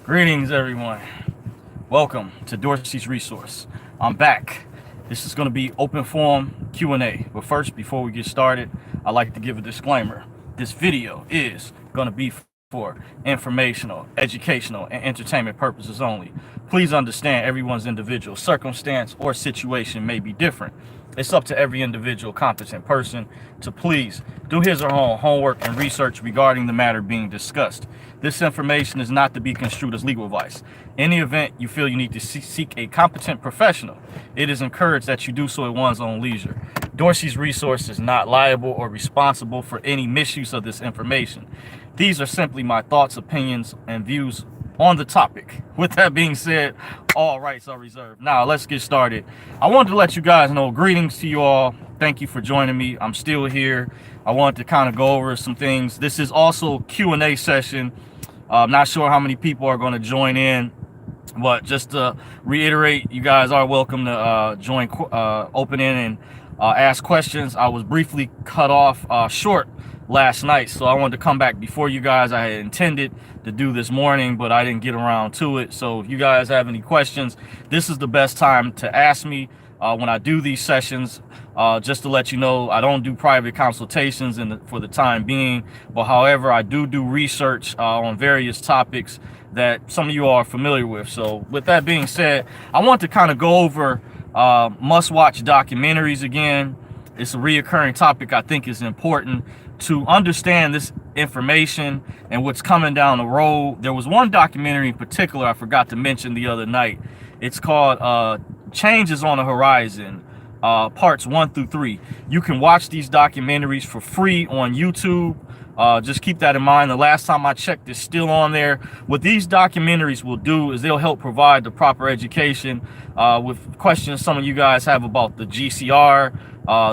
Greetings, everyone. Welcome to Dorsey's Resource. I'm back. This is going to be open forum Q&A. But first, before we get started, I'd like to give a disclaimer. This video is going to be for informational, educational, and entertainment purposes only. Please understand everyone's individual circumstance or situation may be different. It's up to every individual competent person to please do his or her homework and research regarding the matter being discussed. This information is not to be construed as legal advice. In the event you feel you need to seek a competent professional, it is encouraged that you do so at one's own leisure. Dorsey's Resource is not liable or responsible for any misuse of this information. These are simply my thoughts, opinions, and views on the topic. With that being said, all rights are reserved. Now let's get started. I wanted to let you guys know, greetings to you all. Thank you for joining me. I'm still here. I wanted to kind of go over some things. This is also Q&A session. I'm not sure how many people are going to join in, but just to reiterate, you guys are welcome to open in and ask questions. I was briefly cut off short last night, so I wanted to come back before you guys. I had intended to do this morning, but I didn't get around to it. So if you guys have any questions, this is the best time to ask me when I do these sessions. Just to let you know, I don't do private consultations for the time being, but however, I do research on various topics that some of you are familiar with. So with that being said, I want to kind of go over must-watch documentaries again. It's a reoccurring topic I think is important to understand this information and what's coming down the road. There was one documentary in particular I forgot to mention the other night. It's called Changes on the Horizon, parts 1 through 3. You can watch these documentaries for free on YouTube. Just keep that in mind. The last time I checked, it's still on there. What these documentaries will do is they'll help provide the proper education with questions some of you guys have about the GCR,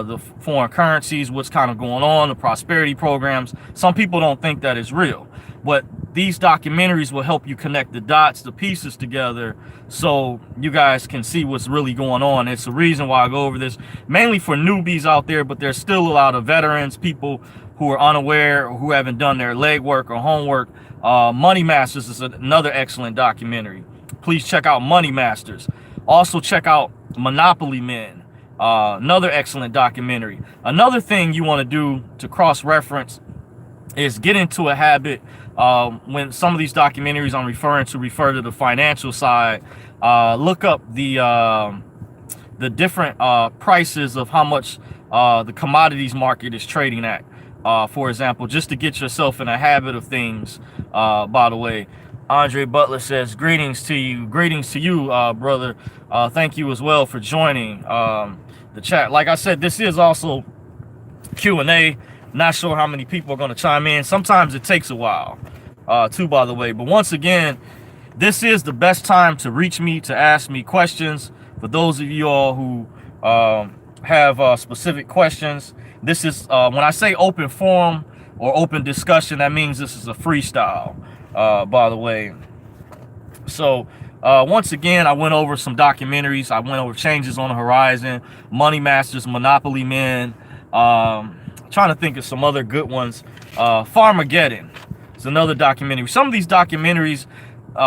the foreign currencies, what's kind of going on, the prosperity programs. Some people don't think that is real, but these documentaries will help you connect the dots, the pieces together, so you guys can see what's really going on. It's the reason why I go over this, mainly for newbies out there, but there's still a lot of veterans, people who are unaware or who haven't done their legwork or homework. Money Masters is another excellent documentary. Please check out Money Masters. Also check out Monopoly Men, another excellent documentary. Another thing you want to do to cross-reference is get into a habit when some of these documentaries I'm referring to refer to the financial side. Look up the different prices of how much the commodities market is trading at. For example, just to get yourself in a habit of things. By the way, Andre Butler says, greetings to you, brother. Thank you as well for joining the chat. Like I said, this is also Q&A. Not sure how many people are going to chime in. Sometimes it takes a while, too, by the way. But once again, this is the best time to reach me, to ask me questions. For those of you all who have specific questions, this is, when I say open forum or open discussion, that means this is a freestyle, by the way. So once again, I went over some documentaries. I went over Changes on the Horizon, Money Masters, Monopoly Men. Trying to think of some other good ones. Farmageddon is another documentary. Some of these documentaries,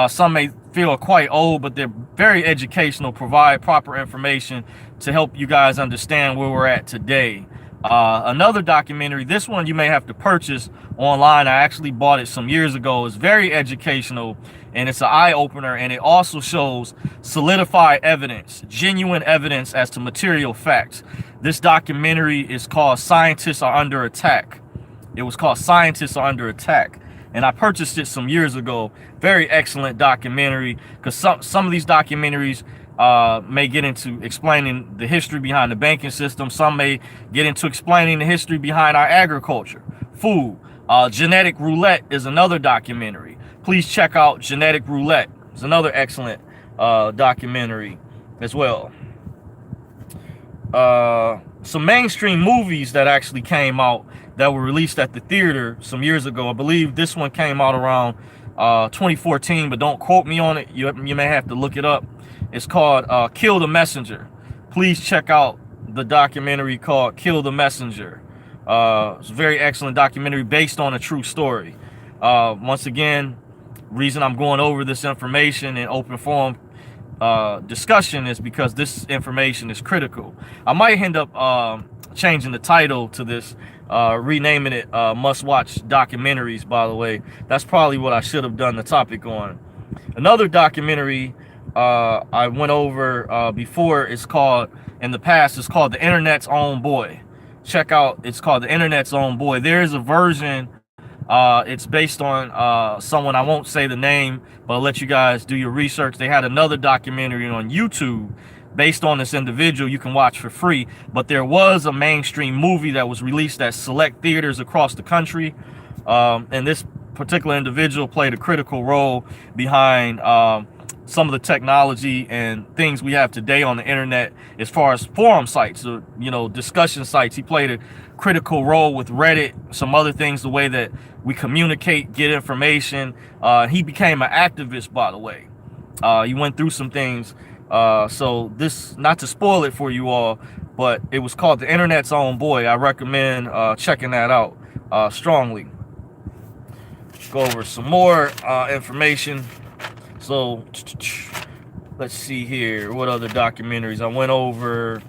some may feel quite old, but they're very educational, provide proper information to help you guys understand where we're at today. Another documentary, this one you may have to purchase online. I actually bought it some years ago. It's very educational and it's an eye-opener, and it also shows solidified evidence, genuine evidence as to material facts. This documentary is called Scientists Are Under Attack. It was called Scientists Are Under Attack, and I purchased it some years ago. Very excellent documentary, because some of these documentaries may get into explaining the history behind the banking system. Some may get into explaining the history behind our agriculture, food. Genetic Roulette is another documentary. Please check out Genetic Roulette. It's another excellent documentary as well. Some mainstream movies that actually came out that were released at the theater some years ago. I believe this one came out around 2014, but don't quote me on it. You may have to look it up. It's called Kill the Messenger. Please check out the documentary called Kill the Messenger. It's a very excellent documentary based on a true story. Once again, reason I'm going over this information in open forum discussion is because this information is critical. I might end up changing the title to this, renaming it Must Watch Documentaries, by the way. That's probably what I should have done the topic on. Another documentary I went over before, it's called, in the past, it's called The Internet's Own Boy. Check out, it's called The Internet's Own Boy. There is a version, it's based on someone, I won't say the name, but I'll let you guys do your research. They had another documentary on YouTube based on this individual you can watch for free, but there was a mainstream movie that was released at select theaters across the country, and this particular individual played a critical role behind some of the technology and things we have today on the internet as far as forum sites, or, you know, discussion sites. He played a critical role with Reddit, some other things, the way that we communicate, get information. He became an activist, by the way. He went through some things. So this, not to spoil it for you all, but it was called The Internet's Own Boy. I recommend checking that out strongly. Go over some more information. So let's see here, what other documentaries I went over.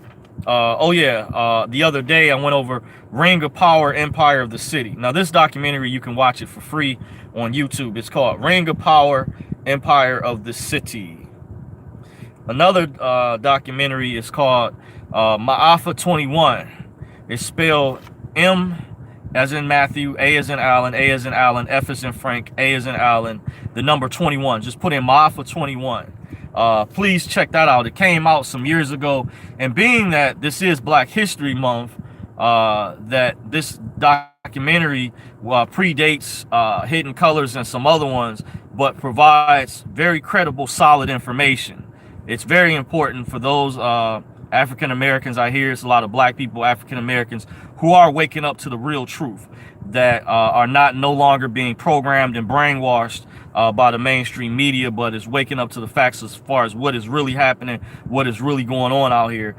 The other day I went over Ring of Power, Empire of the City. Now this documentary, you can watch it for free on YouTube. It's called Ring of Power, Empire of the City. Another documentary is called Ma'afa 21. It's spelled M as in Matthew, A as in Allen, A as in Allen, F as in Frank, A as in Allen, the number 21. Just put in Ma'afa 21. Please check that out. It came out some years ago, and being that this is Black History Month, that this documentary predates Hidden Colors and some other ones, but provides very credible, solid information. It's very important for those African Americans. I hear it's a lot of Black people, African Americans, who are waking up to the real truth, that are no longer being programmed and brainwashed by the mainstream media, but is waking up to the facts as far as what is really happening, what is really going on out here.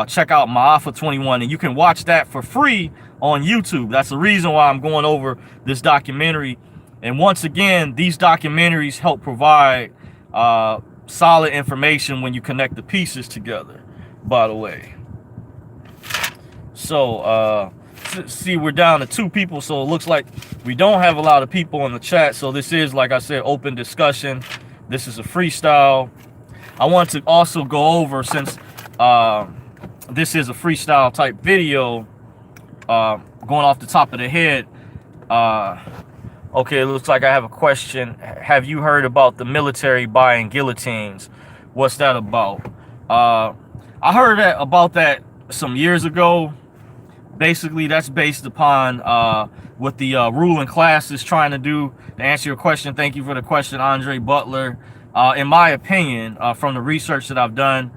Check out Ma'afa 21, and you can watch that for free on YouTube. That's the reason why I'm going over this documentary. And once again, these documentaries help provide solid information when you connect the pieces together, by the way. So see, we're down to 2 people, so it looks like we don't have a lot of people in the chat. So this is, like I said, open discussion. This is a freestyle. I want to also go over, since this is a freestyle type video, going off the top of the head. Okay, it looks like I have a question. Have you heard about the military buying guillotines? What's that about? I heard about that some years ago. Basically, that's based upon what the ruling class is trying to do. To answer your question, thank you for the question, Andre Butler. In my opinion, from the research that I've done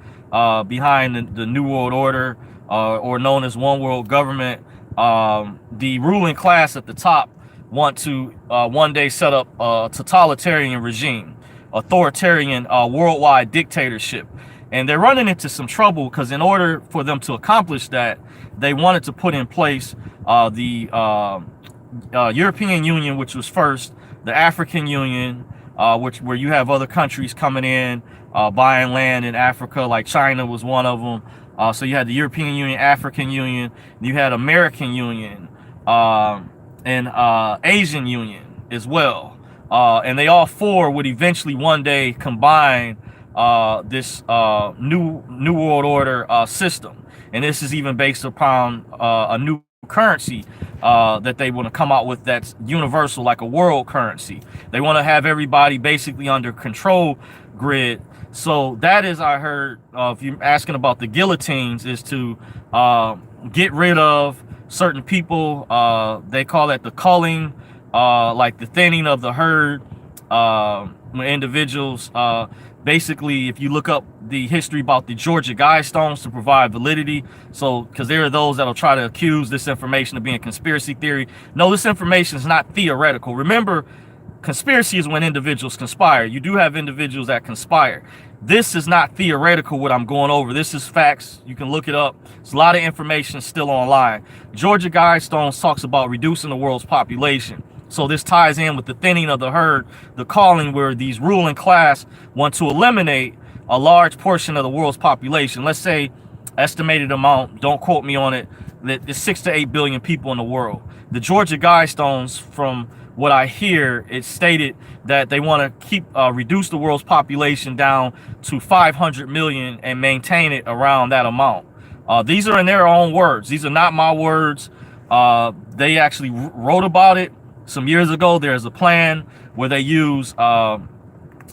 behind the New World Order, or known as One World Government, the ruling class at the top want to one day set up a totalitarian regime, authoritarian worldwide dictatorship. And they're running into some trouble because in order for them to accomplish that, they wanted to put in place the European Union, which was first, the African Union, where you have other countries coming in, buying land in Africa, like China was one of them. So you had the European Union, African Union, you had American Union, and Asian Union as well. And they all 4 would eventually one day combine this new world order system. And this is even based upon a new currency that they want to come out with that's universal, like a world currency. They want to have everybody basically under control grid. So that is, I heard, if you're asking about the guillotines, is to get rid of certain people. They call that the culling, like the thinning of the herd. Individuals, basically, if you look up the history about the Georgia Guidestones to provide validity, so because there are those that'll try to accuse this information of being conspiracy theory. No, this information is not theoretical. Remember, conspiracy is when individuals conspire. You do have individuals that conspire. This is not theoretical, what I'm going over. This is facts. You can look it up. There's a lot of information still online. Georgia Guidestones talks about reducing the world's population. So this ties in with the thinning of the herd, the calling where these ruling class want to eliminate a large portion of the world's population. Let's say estimated amount, don't quote me on it, that there's 6 to 8 billion people in the world. The Georgia Guidestones, from what I hear, it's stated that they want to keep reduce the world's population down to 500 million and maintain it around that amount. These are in their own words. These are not my words. They actually wrote about it some years ago. There's a plan where they use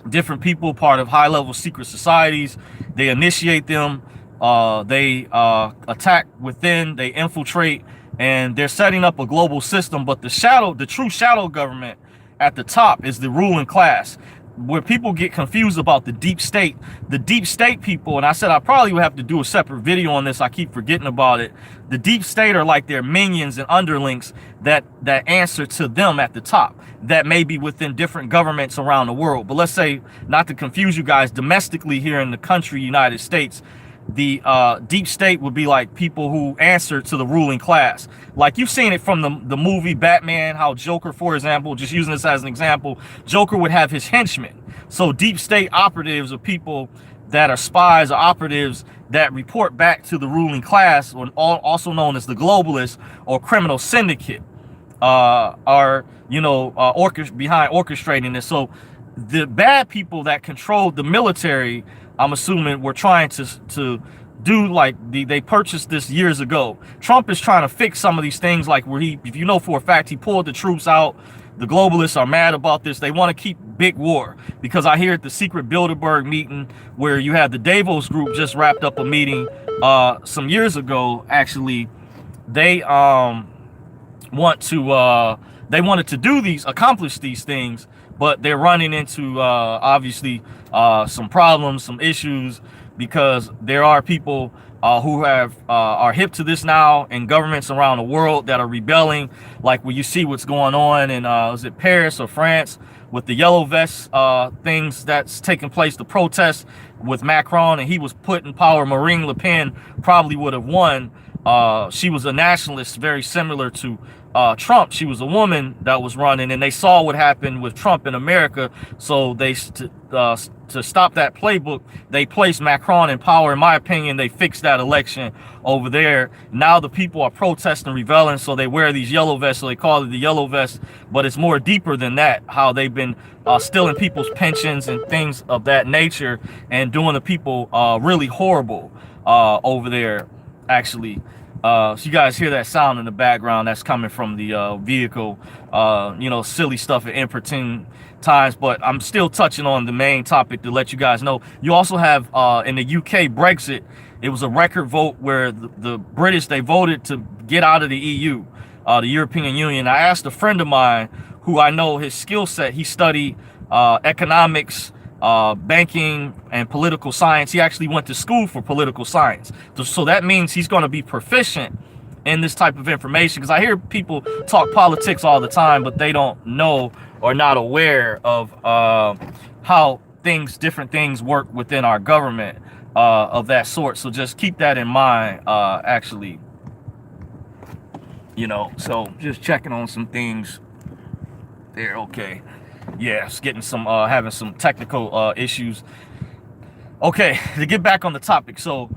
different people, part of high-level secret societies. They initiate them. They attack within. They infiltrate, and they're setting up a global system. But the true shadow government at the top is the ruling class. Where people get confused about the deep state people, and I said I probably would have to do a separate video on this. I keep forgetting about it. The deep state are like their minions and underlings that answer to them at the top, that may be within different governments around the world. But let's say, not to confuse you guys, domestically here in the country, United States, the deep state would be like people who answer to the ruling class. Like you've seen it from the movie Batman, how Joker, for example, just using this as an example, Joker would have his henchmen. So deep state operatives are people that are spies or operatives that report back to the ruling class, or also known as the globalists or criminal syndicate, are behind orchestrating this. So the bad people that control the military, I'm assuming, were trying to do like they purchased this years ago. Trump is trying to fix some of these things, like where if you know for a fact he pulled the troops out. The globalists are mad about this. They want to keep big war, because I hear at the secret Bilderberg meeting, where you have the Davos group just wrapped up a meeting some years ago. Actually, they wanted to accomplish these things, but they're running into obviously some problems, some issues, because there are people who are hip to this now in governments around the world that are rebelling, like when you see what's going on in is it Paris or France with the yellow vest things that's taking place, the protests with Macron, and he was put in power. Marine Le Pen probably would have won. She was a nationalist, very similar to Trump. She was a woman that was running, and they saw what happened with Trump in America. So they to stop that playbook, they placed Macron in power. In my opinion, they fixed that election over there. Now the people are protesting, rebelling, so they wear these yellow vests. So they call it the yellow vest, but it's more deeper than that. How they've been stealing people's pensions and things of that nature, and doing the people really horrible over there, actually. So you guys hear that sound in the background, that's coming from the vehicle, silly stuff at importune times. But I'm still touching on the main topic to let you guys know. You also have in the UK Brexit, it was a record vote where the British, they voted to get out of the EU, the European Union. I asked a friend of mine who I know his skill set, he studied economics, banking, and political science. He actually went to school for political science, so that means he's going to be proficient in this type of information, because I hear people talk politics all the time, but they don't know or not aware of how different things work within our government of that sort. So just keep that in mind, actually, so just checking on some things there. Okay. Yeah, it's getting some having some technical issues. Okay, to get back on the topic. So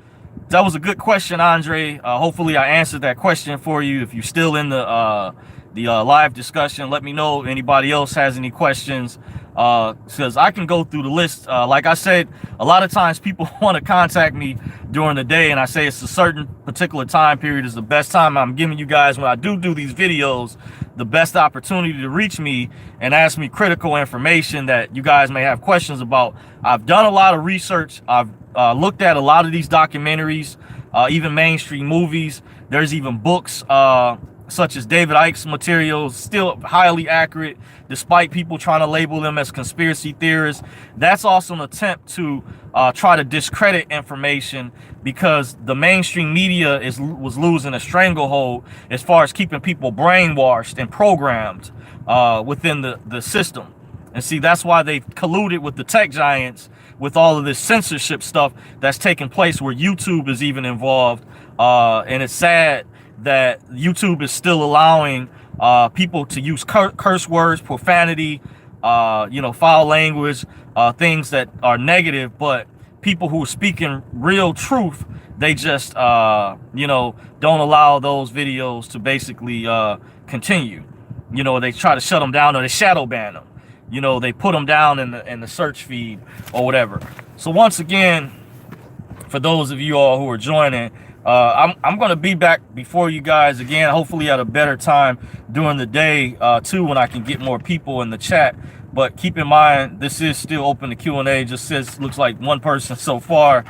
that was a good question, Andre. Hopefully I answered that question for you. If you're still in the live discussion, let me know if anybody else has any questions, because I can go through the list. Like I said, a lot of times people want to contact me during the day, and I say it's a certain particular time period is the best time. I'm giving you guys, when I do these videos, the best opportunity to reach me and ask me critical information that you guys may have questions about. I've done a lot of research. I've looked at a lot of these documentaries, even mainstream movies. There's even books such as David Icke's materials, still highly accurate, despite people trying to label them as conspiracy theorists. That's also an attempt to try to discredit information, because the mainstream media was losing a stranglehold as far as keeping people brainwashed and programmed within the system. And see, that's why they've colluded with the tech giants with all of this censorship stuff that's taking place, where YouTube is even involved. And it's sad that YouTube is still allowing people to use curse words, profanity, foul language, things that are negative. But people who are speaking real truth, they just, don't allow those videos to basically continue. They try to shut them down, or they shadow ban them. They put them down in the search feed or whatever. So once again, for those of you all who are joining, I'm going to be back before you guys again, hopefully at a better time during the day too, when I can get more people in the chat. But keep in mind, this is still open to Q&A. Just says looks like one person so far.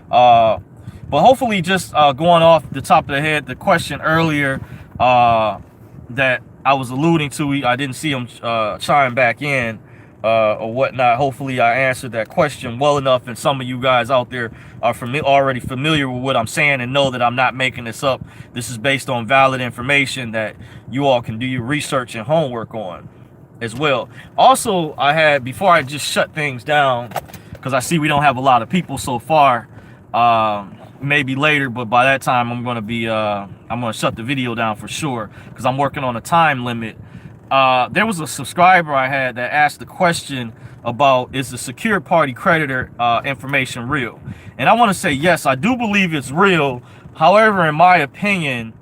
But hopefully, just going off the top of the head, the question earlier that I was alluding to, I didn't see him chime back in or whatnot. Hopefully I answered that question well enough, and some of you guys out there are already familiar with what I'm saying and know that I'm not making this up. This is based on valid information that you all can do your research and homework on as well. Also, I had, before I just shut things down, because I see we don't have a lot of people so far, maybe later, but by that time I'm going to shut the video down for sure, because I'm working on a time limit. There was a subscriber I had that asked the question about, is the secured party creditor information real? And I want to say, yes, I do believe it's real. However, in my opinion,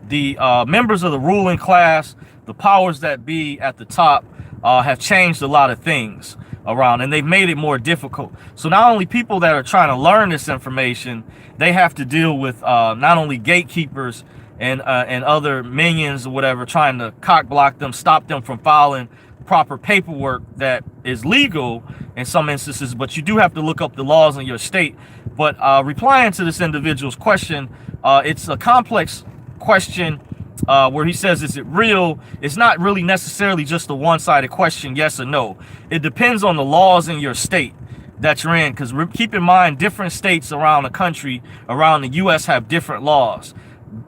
the members of the ruling class, the powers that be at the top, have changed a lot of things around, and they've made it more difficult. So not only people that are trying to learn this information, they have to deal with not only gatekeepers and other minions or whatever, trying to cock block them, stop them from filing proper paperwork that is legal in some instances, but you do have to look up the laws in your state. But replying to this individual's question, it's a complex question where he says, is it real? It's not really necessarily just a one-sided question, yes or no. It depends on the laws in your state that you're in, because keep in mind, different states around the country, around the U.S. have different laws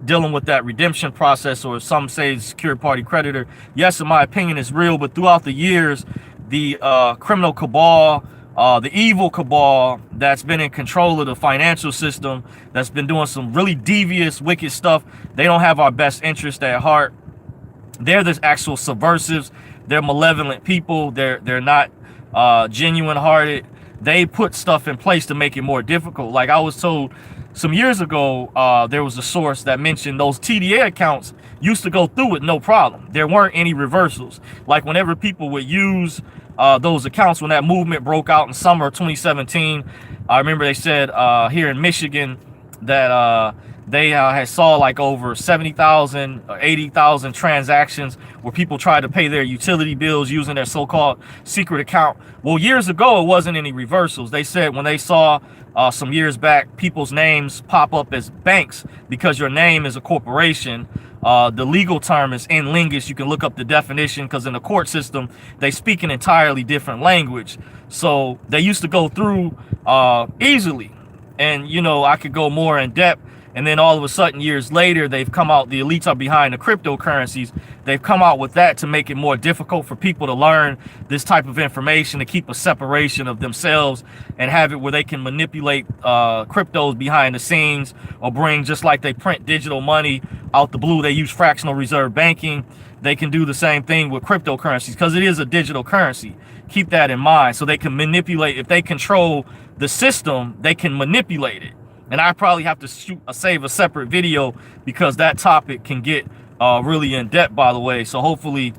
dealing with that redemption process, or some say secured party creditor. Yes, in my opinion, it's real, but throughout the years, the criminal cabal, the evil cabal that's been in control of the financial system, that's been doing some really devious, wicked stuff, they don't have our best interest at heart. They're the actual subversives. They're malevolent people. They're not genuine hearted. They put stuff in place to make it more difficult. Like I was told some years ago, there was a source that mentioned those TDA accounts used to go through with no problem. There weren't any reversals. Like whenever people would use those accounts, when that movement broke out in summer of 2017, I remember they said here in Michigan that they had saw like over 70,000 or 80,000 transactions where people tried to pay their utility bills using their so-called secret account. Well, years ago, it wasn't any reversals. They said when they saw some years back people's names pop up as banks, because your name is a corporation, the legal term is in lingus. You can look up the definition, because in the court system, they speak an entirely different language. So they used to go through easily. And, I could go more in depth. And then all of a sudden, years later, they've come out, the elites are behind the cryptocurrencies. They've come out with that to make it more difficult for people to learn this type of information, to keep a separation of themselves and have it where they can manipulate cryptos behind the scenes, or bring, just like they print digital money out the blue, they use fractional reserve banking. They can do the same thing with cryptocurrencies, because it is a digital currency. Keep that in mind. So they can manipulate. If they control the system, they can manipulate it. And I probably have to save a separate video, because that topic can get really in depth, by the way. So hopefully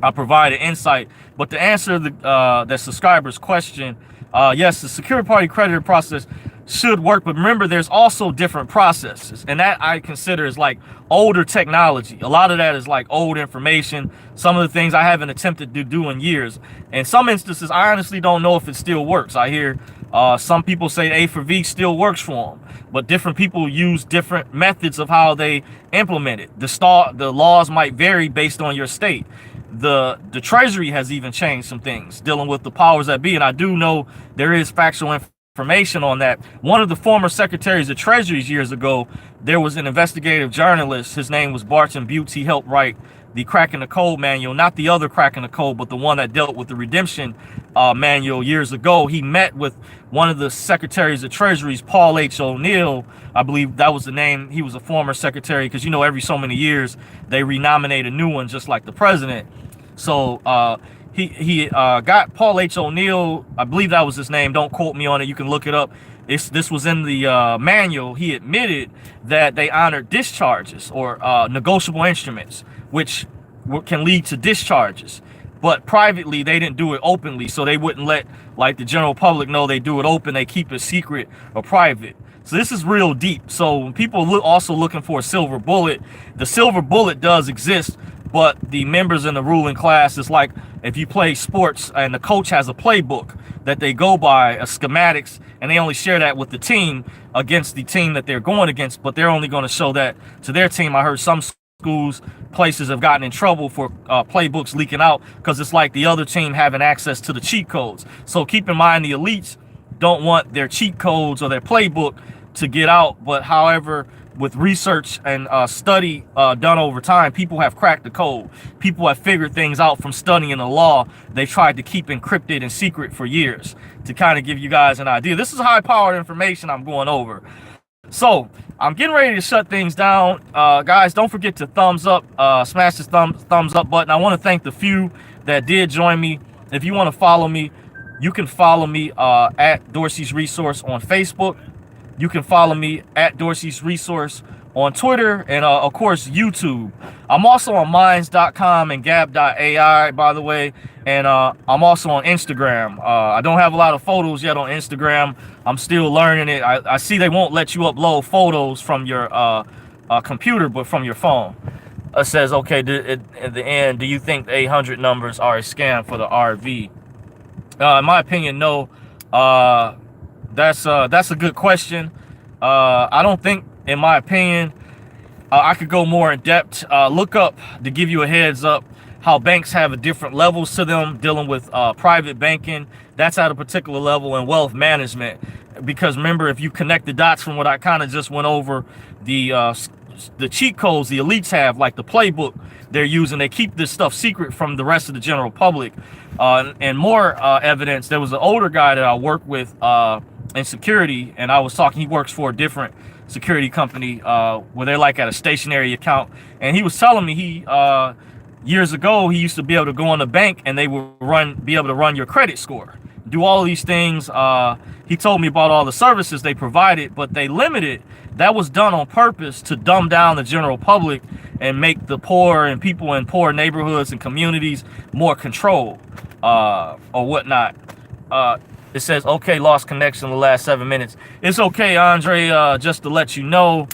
I provide an insight. But to answer the subscriber's question, yes, the secured party creditor process should work, but remember, there's also different processes, and that I consider is like older technology. A lot of that is like old information. Some of the things I haven't attempted to do in years. In some instances, I honestly don't know if it still works. I hear some people say A for V still works for them, but different people use different methods of how they implement it. The laws might vary based on your state. The Treasury has even changed some things dealing with the powers that be, and I do know there is factual information on that. One of the former secretaries of Treasury years ago, there was an investigative journalist. His name was Barton Butts. He helped write the Cracking the Code manual, not the other Cracking the Code, but the one that dealt with the redemption manual years ago. He met with one of the secretaries of Treasury's, Paul H. O'Neill, I believe that was the name. He was a former secretary, because, you know, every so many years they renominate a new one, just like the president. So he got Paul H. O'Neill, I believe that was his name. Don't quote me on it. You can look it up. This was in the manual. He admitted that they honored discharges or negotiable instruments, which can lead to discharges. But privately, they didn't do it openly, so they wouldn't let like the general public know they do it open. They keep it secret or private. So this is real deep. So when people also looking for a silver bullet, the silver bullet does exist, but the members in the ruling class is like if you play sports and the coach has a playbook that they go by, schematics, and they only share that with the team against the team that they're going against, but they're only going to show that to their team. I heard some schools, places have gotten in trouble for playbooks leaking out because it's like the other team having access to the cheat codes. So keep in mind, the elites don't want their cheat codes or their playbook to get out. But however, with research and study done over time, people have cracked the code. People have figured things out from studying the law. They've tried to keep encrypted and secret for years to kind of give you guys an idea. This is high-powered information I'm going over. So I'm getting ready to shut things down. Guys, don't forget to thumbs up, smash the thumbs up button. I want to thank the few that did join me. If you want to follow me, you can follow me at Dorsey's Resource on Facebook. You can follow me at Dorsey's Resource on Twitter and, of course, YouTube. I'm also on Minds.com and Gab.ai, by the way. And I'm also on Instagram. I don't have a lot of photos yet on Instagram. I'm still learning it. I see they won't let you upload photos from your computer, but from your phone. It says, okay, at the end, do you think the 800 numbers are a scam for the RV? In my opinion, no. That's a good question. I don't think, in my opinion, I could go more in depth. Look up, to give you a heads up, how banks have a different levels to them dealing with private banking. That's at a particular level in wealth management. Because remember, if you connect the dots from what I kind of just went over, the cheat codes the elites have, like the playbook they're using, they keep this stuff secret from the rest of the general public. And more evidence, there was an older guy that I worked with in security, and I was talking, he works for a different security company where they're like at a stationary account, and he was telling me he years ago he used to be able to go on the bank and they would be able to run your credit score, do all of these things. He told me about all the services they provided, but they limited. That was done on purpose to dumb down the general public and make the poor and people in poor neighborhoods and communities more controlled or whatnot. It says, okay, lost connection in the last 7 minutes. It's okay, Andre, just to let you know.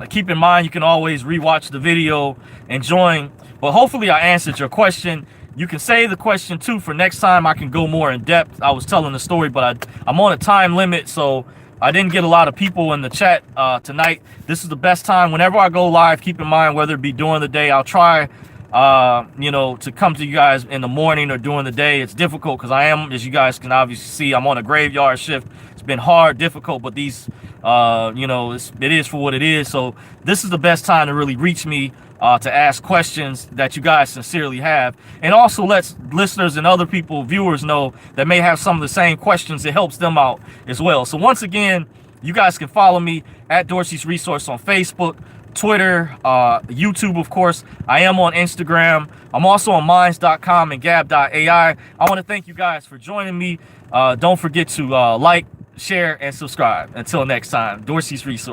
Keep in mind, you can always rewatch the video and join. But hopefully I answered your question. You can save the question too for next time. I can go more in depth. I was telling the story, but I'm on a time limit, so I didn't get a lot of people in the chat tonight. This is the best time. Whenever I go live, keep in mind, whether it be during the day, I'll try to come to you guys in the morning or during the day. It's difficult because I am, as you guys can obviously see, I'm on a graveyard shift. It's been hard, difficult, but these, it is for what it is. So this is the best time to really reach me to ask questions that you guys sincerely have. And also lets listeners and other people, viewers, know that may have some of the same questions. It helps them out as well. So once again, you guys can follow me at Dorsey's Resource on Facebook, Twitter, YouTube, of course. I am on Instagram. I'm also on Minds.com and Gab.ai. I want to thank you guys for joining me. Don't forget to like, share, and subscribe. Until next time, Dorsey's Resource.